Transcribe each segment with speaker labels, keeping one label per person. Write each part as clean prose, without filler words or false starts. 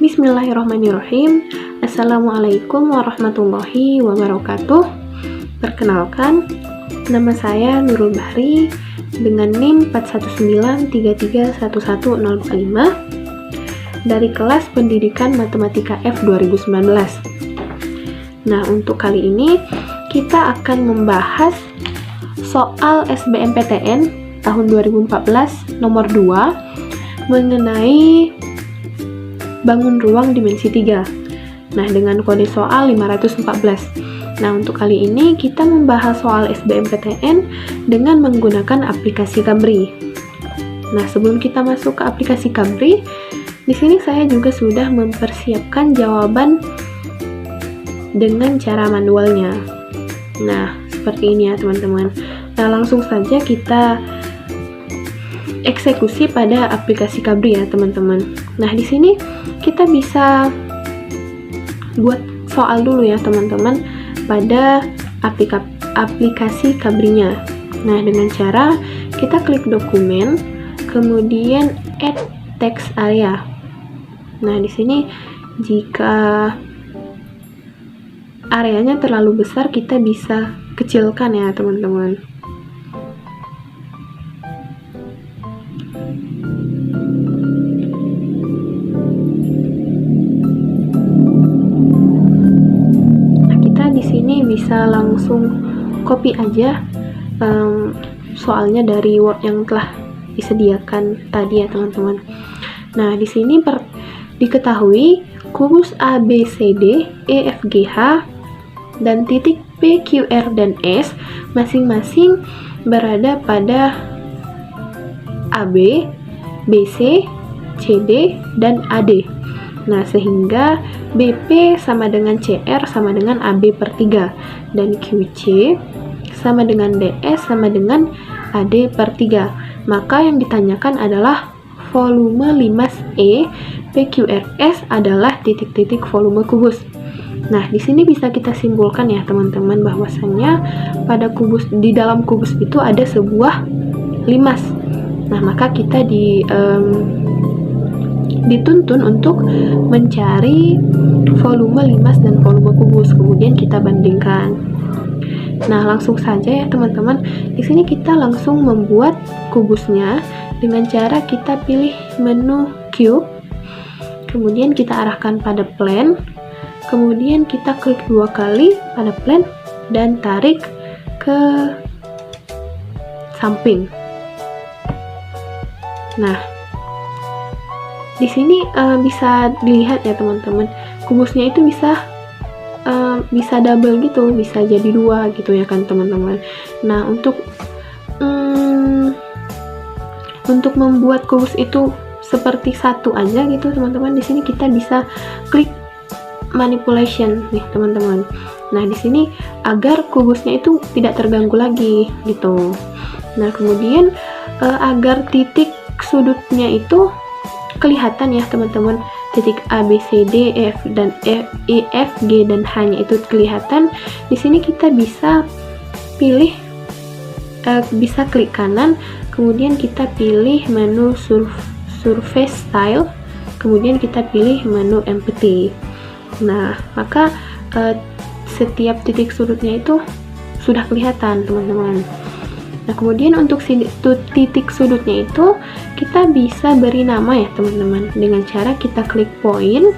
Speaker 1: Bismillahirrahmanirrahim. Assalamualaikum warahmatullahi wabarakatuh. Perkenalkan, nama saya Nurul Bahri dengan NIM 419331105 dari kelas Pendidikan Matematika F 2019. Nah, untuk kali ini kita akan membahas soal SBMPTN tahun 2014 nomor 2 mengenai bangun ruang dimensi 3. Nah, dengan kode soal 514. Nah, untuk kali ini kita membahas soal SBMPTN dengan menggunakan aplikasi Kabri. Nah, sebelum kita masuk ke aplikasi Kabri, di sini saya juga sudah mempersiapkan jawaban dengan cara manualnya. Nah, seperti ini ya, teman-teman. Nah, langsung saja kita eksekusi pada aplikasi Kabri ya, teman-teman. Nah, di sini kita bisa buat soal dulu ya, teman-teman, pada aplikasi Kabrinya. Nah, dengan cara kita klik dokumen, kemudian add text area. Nah, di sini jika areanya terlalu besar, kita bisa kecilkan ya, teman-teman. Bisa langsung copy aja soalnya dari Word yang telah disediakan tadi ya, teman-teman. Nah, di sini diketahui kubus A, B, C, D, E, F, G, H dan titik P, Q, R, dan S masing-masing berada pada AB, BC, CD, dan AD. Nah, sehingga BP sama dengan CR sama dengan AB per 3 dan QC sama dengan DS sama dengan AD per 3. Maka yang ditanyakan adalah volume 5E PQRS adalah titik-titik volume kubus. Nah, di sini bisa kita simpulkan ya, teman-teman, bahwasannya pada kubus, di dalam kubus itu ada sebuah limas. Nah, maka kita dituntun untuk mencari volume limas dan volume kubus, kemudian kita bandingkan. Nah, langsung saja ya, teman-teman. Di sini kita langsung membuat kubusnya dengan cara kita pilih menu cube, kemudian kita arahkan pada plane, kemudian kita klik 2 kali pada plane dan tarik ke samping. Nah, di sini bisa dilihat ya, teman-teman, kubusnya itu bisa double gitu, bisa jadi 2 gitu ya kan, teman-teman. Nah, untuk membuat kubus itu seperti satu aja gitu, teman-teman, di sini kita bisa klik manipulation nih, teman-teman. Nah, di sini agar kubusnya itu tidak terganggu lagi gitu. Nah, kemudian agar titik sudutnya itu kelihatan ya, teman-teman, titik A, B, C, D, E, F, dan E, F, G, dan H-nya itu kelihatan. Di sini kita bisa pilih, bisa klik kanan, kemudian kita pilih menu surface style, kemudian kita pilih menu empty. Nah, maka setiap titik sudutnya itu sudah kelihatan, teman-teman. Nah, kemudian untuk titik sudutnya itu kita bisa beri nama ya, teman-teman, dengan cara kita klik point,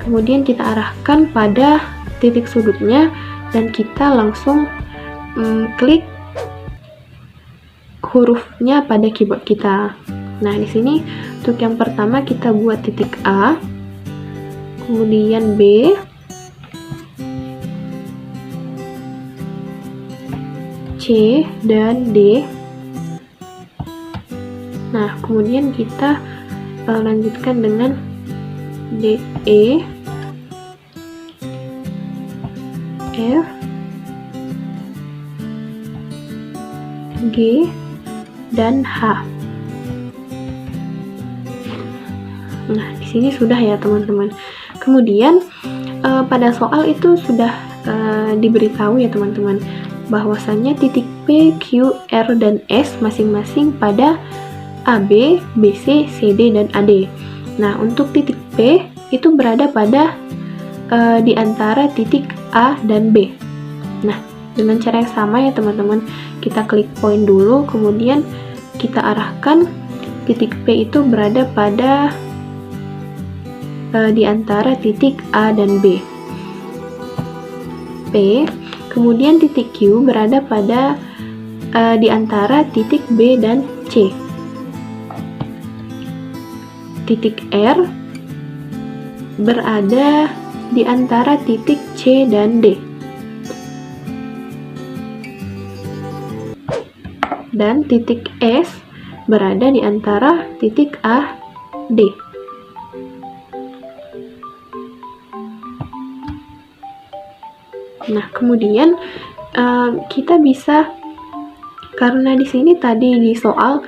Speaker 1: kemudian kita arahkan pada titik sudutnya dan kita langsung klik hurufnya pada keyboard kita. Nah, di sini untuk yang pertama kita buat titik A, kemudian B, C, dan D. Nah, kemudian kita lanjutkan dengan D, E, F, G, dan H. Nah, di sini sudah ya, teman-teman. Kemudian pada soal itu sudah diberitahu ya, teman-teman, bahwasannya titik P, Q, R, dan S masing-masing pada AB, BC, CD, dan AD. Nah, untuk titik P itu berada pada di antara titik A dan B. Nah, dengan cara yang sama ya teman-teman, kita klik point dulu, kemudian kita arahkan titik P itu berada pada di antara titik A dan B. P, kemudian titik Q berada pada di antara titik B dan C. Titik R berada di antara titik C dan D. Dan titik S berada di antara titik A, D. Nah, kemudian kita bisa, karena di sini tadi di soal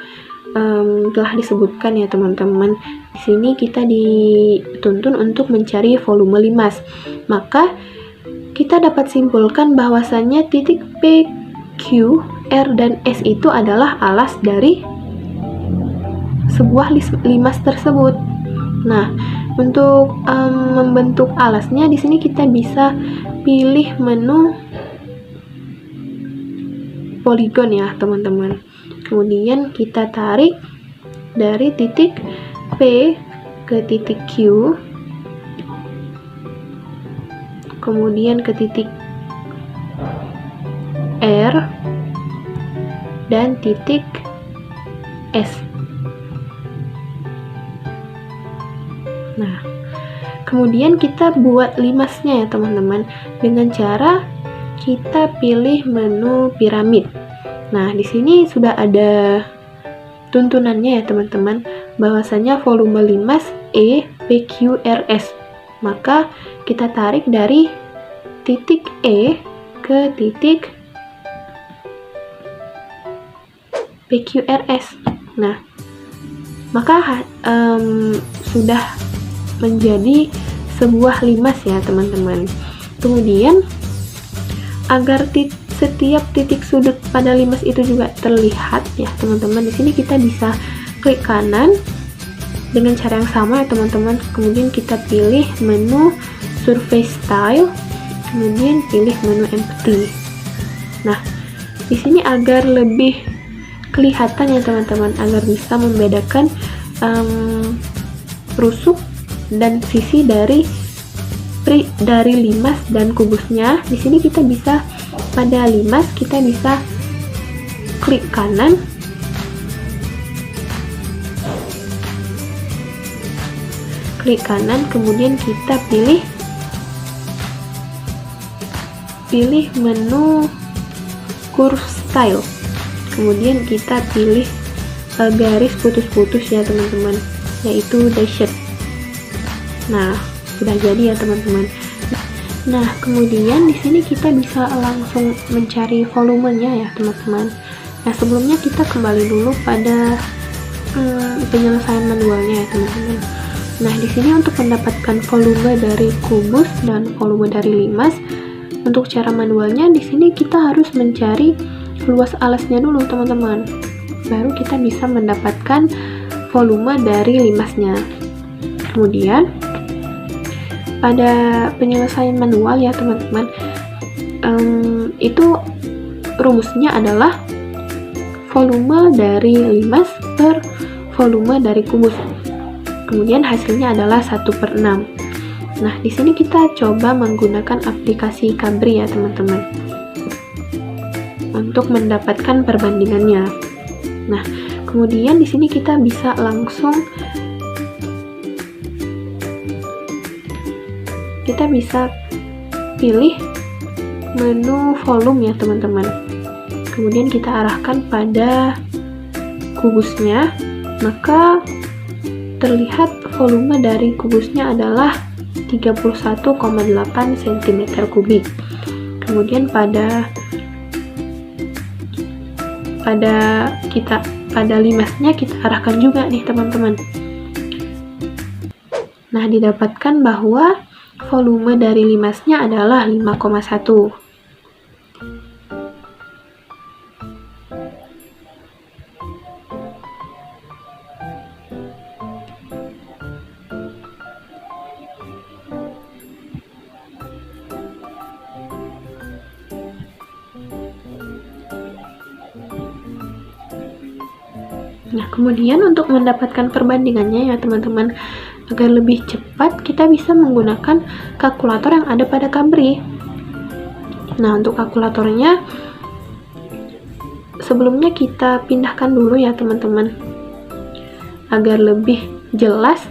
Speaker 1: telah disebutkan ya teman-teman, di sini kita dituntun untuk mencari volume limas. Maka kita dapat simpulkan bahwasannya titik P, Q, R, dan S itu adalah alas dari sebuah limas tersebut. Nah, untuk membentuk alasnya di sini kita bisa pilih menu poligon ya teman-teman. Kemudian kita tarik dari titik P ke titik Q, kemudian ke titik R dan titik S. Nah, kemudian kita buat limasnya ya teman-teman, dengan cara kita pilih menu piramid. Nah, di sini sudah ada tuntunannya ya teman-teman, bahwasanya volume limas E, P, Q, R, S. Maka kita tarik dari titik E ke titik P, Q, R, S. Nah, maka sudah menjadi sebuah limas ya teman-teman. Kemudian agar setiap titik sudut pada limas itu juga terlihat ya teman-teman, di sini kita bisa klik kanan dengan cara yang sama ya teman-teman. Kemudian kita pilih menu surface style, kemudian pilih menu empty. Nah, di sini agar lebih kelihatan ya teman-teman, agar bisa membedakan rusuk dan sisi dari limas dan kubusnya. Di sini kita bisa, pada limas kita bisa klik kanan, kemudian kita pilih menu curve style, kemudian kita pilih garis putus-putus ya teman-teman, yaitu dashed. Nah, sudah jadi ya teman-teman. Nah, kemudian di sini kita bisa langsung mencari volumenya ya teman-teman. Nah, sebelumnya kita kembali dulu pada penyelesaian manualnya ya teman-teman. Nah, di sini untuk mendapatkan volume dari kubus dan volume dari limas, untuk cara manualnya di sini kita harus mencari luas alasnya dulu teman-teman. Baru kita bisa mendapatkan volume dari limasnya. Kemudian pada penyelesaian manual ya teman-teman, itu rumusnya adalah volume dari limas per volume dari kubus. Kemudian hasilnya adalah 1/6. Nah, di sini kita coba menggunakan aplikasi Cabri ya teman-teman, untuk mendapatkan perbandingannya. Nah, kemudian di sini kita bisa langsung pilih menu volume ya teman-teman. Kemudian kita arahkan pada kubusnya, maka terlihat volume dari kubusnya adalah 31,8 cm3. Kemudian pada limasnya kita arahkan juga nih teman-teman. Nah, didapatkan bahwa volume dari limasnya adalah 5,1. Nah, kemudian untuk mendapatkan perbandingannya ya teman-teman, agar lebih cepat kita bisa menggunakan kalkulator yang ada pada Cabri. Nah, untuk kalkulatornya sebelumnya kita pindahkan dulu ya teman-teman, agar lebih jelas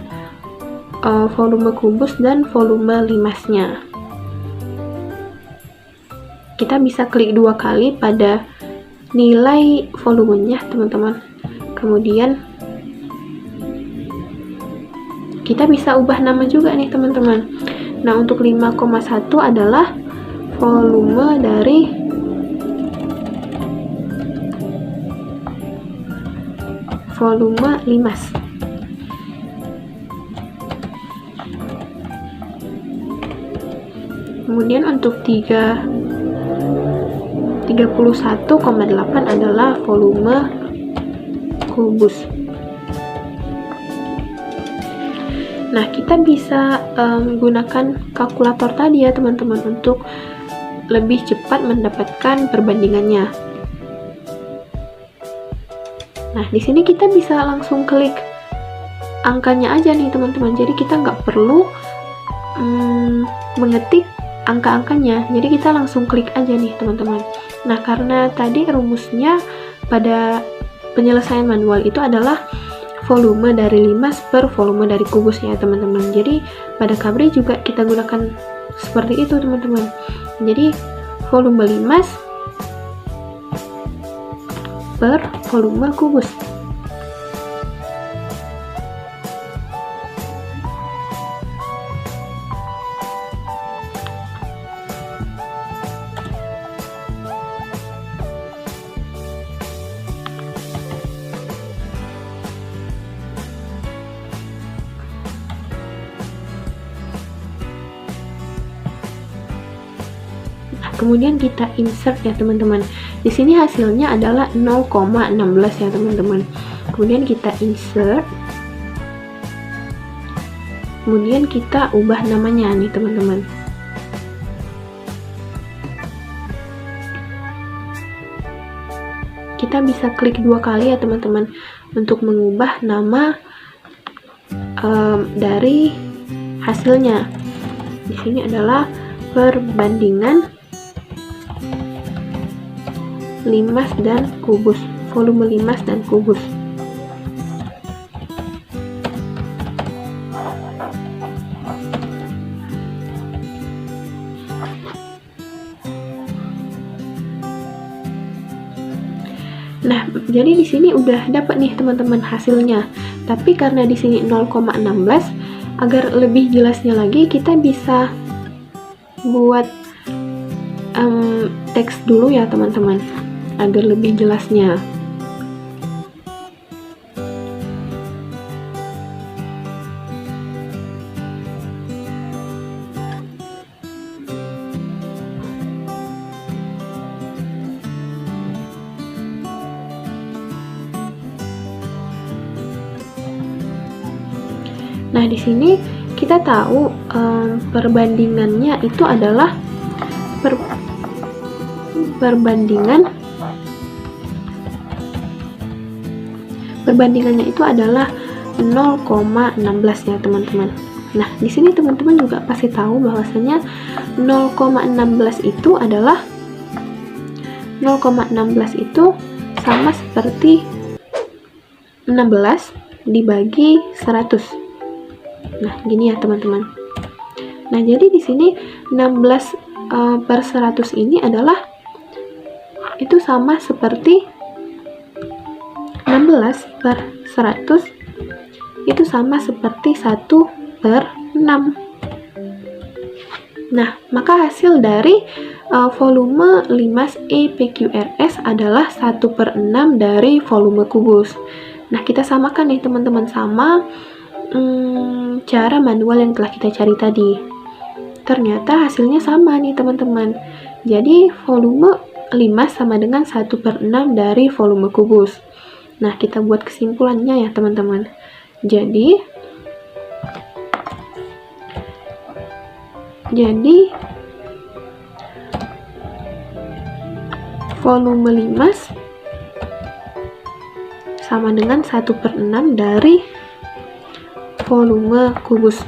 Speaker 1: volume kubus dan volume limasnya. Kita bisa klik 2 kali pada nilai volumenya teman-teman. Kemudian kita bisa ubah nama juga nih teman-teman. Nah, untuk 5,1 adalah volume dari volume limas. Kemudian untuk 31,8 adalah volume kubus. Nah, kita bisa gunakan kalkulator tadi ya teman-teman untuk lebih cepat mendapatkan perbandingannya. Nah, di sini kita bisa langsung klik angkanya aja nih teman-teman. Jadi kita nggak perlu mengetik angka-angkanya. Jadi kita langsung klik aja nih teman-teman. Nah, karena tadi rumusnya pada penyelesaian manual itu adalah volume dari limas per volume dari kubus ya teman-teman. Jadi pada Cabri juga kita gunakan seperti itu teman-teman. Jadi volume limas per volume kubus. Kemudian kita insert ya teman-teman. Di sini hasilnya adalah 0,16 ya teman-teman. Kemudian kita insert. Kemudian kita ubah namanya nih teman-teman. Kita bisa klik 2 kali ya teman-teman untuk mengubah nama dari hasilnya. Di sini adalah perbandingan limas dan kubus, volume limas dan kubus. Nah, jadi di sini udah dapat nih teman-teman hasilnya. Tapi karena di sini 0,16, agar lebih jelasnya lagi kita bisa buat teks dulu ya teman-teman, agar lebih jelasnya. Nah, di sini kita tahu perbandingannya itu adalah perbandingannya itu adalah 0,16 ya teman-teman. Nah, di sini teman-teman juga pasti tahu bahwasanya 0,16 itu adalah 0,16 itu sama seperti 16 dibagi 100. Nah, gini ya teman-teman. Nah, jadi di sini 16 per 100 ini adalah itu sama seperti 16 per 100 itu sama seperti 1 per 6. Nah, maka hasil dari volume limas EPQRS adalah 1 per 6 dari volume kubus. Nah, kita samakan nih teman-teman sama cara manual yang telah kita cari tadi. Ternyata hasilnya sama nih teman-teman. Jadi volume limas sama dengan 1 per 6 dari volume kubus. Nah, kita buat kesimpulannya ya teman-teman. Jadi volume limas sama dengan 1/6 dari volume kubus.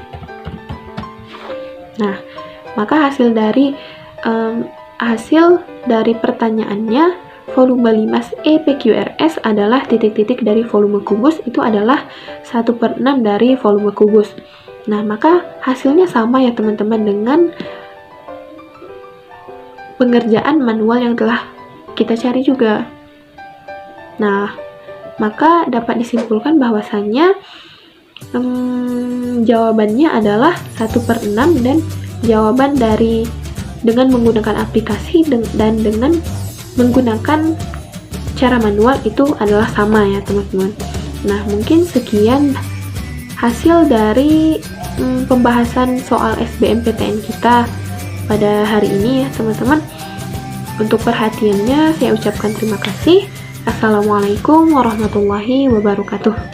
Speaker 1: Nah, maka hasil dari pertanyaannya, volume 5E PQRS adalah titik-titik dari volume kubus, itu adalah 1/6 dari volume kubus. Nah, maka hasilnya sama ya teman-teman dengan pengerjaan manual yang telah kita cari juga. Nah, maka dapat disimpulkan bahwasannya jawabannya adalah 1/6 dan jawaban dengan menggunakan aplikasi dan dengan menggunakan cara manual itu adalah sama ya teman-teman. Nah, mungkin sekian hasil dari pembahasan soal SBMPTN kita pada hari ini ya teman-teman. Untuk perhatiannya saya ucapkan terima kasih. Assalamualaikum warahmatullahi wabarakatuh.